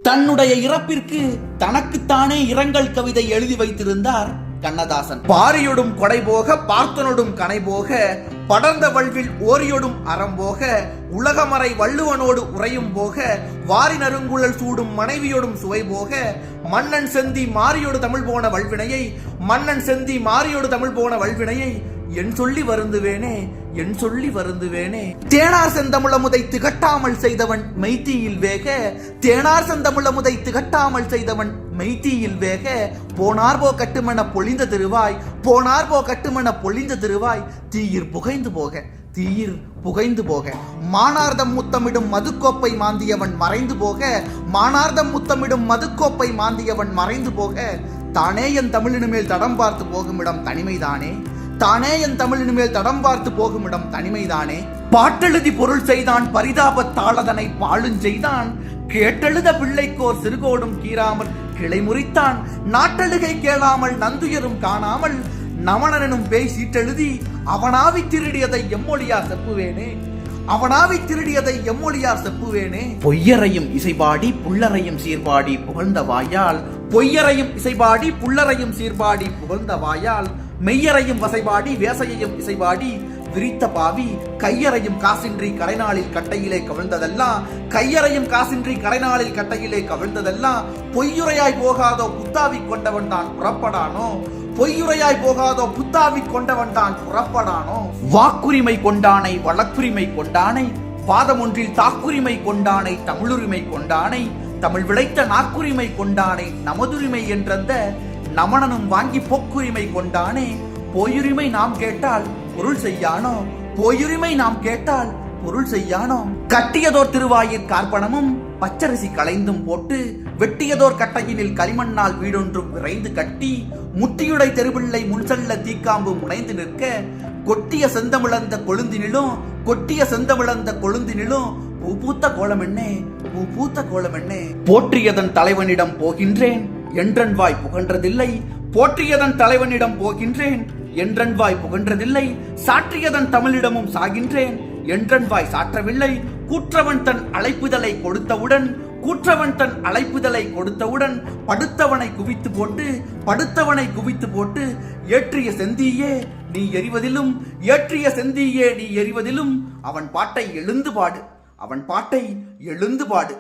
தன்னுடைய இறப்பிற்கு தனக்குத்தானே இரங்கல் கவிதை எழுதி வைத்திருந்தார் கண்ணதாசன். பாரியோடும் கொடை போக பார்த்தனோடும் கனை போக படர்ந்த வல்வில் ஓரியோடும் அறம் போக உலகமறை வள்ளுவனோடு உரையும் போக வாரி நறுங்குழல் சூடும் மனைவியோடும் சுவை போக மன்னன் செந்தி மாரியோடு தமிழ் போன வல்வினையை மன்னன் செந்தி மாரியோடு தமிழ் போன வல்வினையை என் சொல்லி வருந்துவேனே என் சொல்லி வருந்துவேனே. தேனார் செந்தமிழமுதை திகட்டாமல் செய்தவன் மெய்த்தீயில் வேக தேனார் செந்தமிழமுதை திகட்டாமல் செய்தவன் மெய்த்தீயில் வேக போனார்போ கட்டுமென பொழிந்த திருவாய் போனார்போ கட்டுமென பொழிந்த திருவாய் தீயிர் புகைந்து போக தீயிர் புகைந்து போக மானார்தம் முத்தமிடும் மதுக்கோப்பை மாந்தியவன் மறைந்து போக மானார்தம் முத்தமிடும் மதுக்கோப்பை மாந்தியவன் மறைந்து போக தானே என் தமிழின் மேல் தடம் பார்த்து போகும் இடம் தனிமைதானே தானே என் தமிழின் மேல் தடம் பார்த்து போகும் இடம் தனிமைதானே. பாட்டெழுதி பொருள் செய்தான் பரிதாபத்தாளதனை பாழும் செய்தான் கேட்டெழுத பிள்ளைக்கோர் சிறுகோடும் கீராமல் கிளை முறித்தான் நாட்டெழுகை கேளாமல் நந்துயரும் காணாமல் நமனனும் பேய் சீட்டெழுதி அவனாவி திருடியதை எம்மொழியார் செப்புவேனே அவனாவி திருடியதை எம்மொழியார் செப்புவேனே. பொய்யரையும் இசைபாடி புள்ளரையும் சீர்பாடி புகழ்ந்த வாயால் பொய்யரையும் இசைபாடி புள்ளரையும் சீர்பாடி புகழ்ந்த வாயால் மெய்யரையும் வசைபாடி வேசையையும் இசைபாடி விரித்த பாவி கையறையும் காசின்றி கடைநாளில் கட்டையிலே கவிழ்ந்ததெல்லாம் கையறையும் காசின்றி கடைநாளில் கட்டையிலே கவிழ்ந்ததெல்லாம் பொய்யுரையாய் போகாதோ புத்தாவி கொண்டவன் தான் புறப்படானோ பொய்யுரையாய் போகாதோ புத்தாவி கொண்டவன் தான் புறப்படானோ. வாக்குரிமை கொண்டானை வழக்குரிமை கொண்டானை வாதம் ஒன்றில் தாக்குரிமை கொண்டானை தமிழுரிமை கொண்டானை தமிழ் விளைத்த நாக்குரிமை கொண்டானை நமதுரிமை என்றந்த நமனனும் வாங்கி போக்குரிமை கொண்டானே. போயுரிமை நாம் கேட்டால் பொருள் செய்யானோ போயுரிமை நாம் கேட்டால் பொருள் செய்யானோ. கட்டியதோர் திருவாயிற் கார்பணமும் பச்சரிசி களைந்தும் போட்டு வெட்டியதோர் கட்டையினில் களிமண்ணால் வீடொன்றும் விரைந்து கட்டி முட்டியுடை தெருபிள்ளை முன்செல்ல தீக்காம்பு முனைந்து நிற்க கொட்டிய செந்தமிழந்த கொழுந்தினிலும் கொட்டிய செந்தமிழந்த கொழுந்தினிலும் பூப்பூத்த கோலம் என்னே பூப்பூத்த கோலம் என்னே. போற்றியதன் தலைவனிடம் போகின்றேன் என்றன்வாய் புகன்றதில்லை போற்றியதன் தலைவனிடம் போகின்றேன் என்றன்வாய் புகன்றதில்லை சாற்றியதன் தமிழிடமும் சாகின்றேன் என்றன்வாய் சாற்றவில்லை. கூற்றவன் தன் அழைப்புதலை கொடுத்தவுடன் கூற்றவன் தன் அழைப்புதலை கொடுத்தவுடன் படுத்தவனை குவித்து போட்டு ஏற்றிய செந்தியே நீ எறிவதிலும் ஏற்றிய செந்தியே நீ எறிவதிலும் அவன் பாட்டை எழுந்து பாடு அவன் பாட்டை எழுந்து பாடு.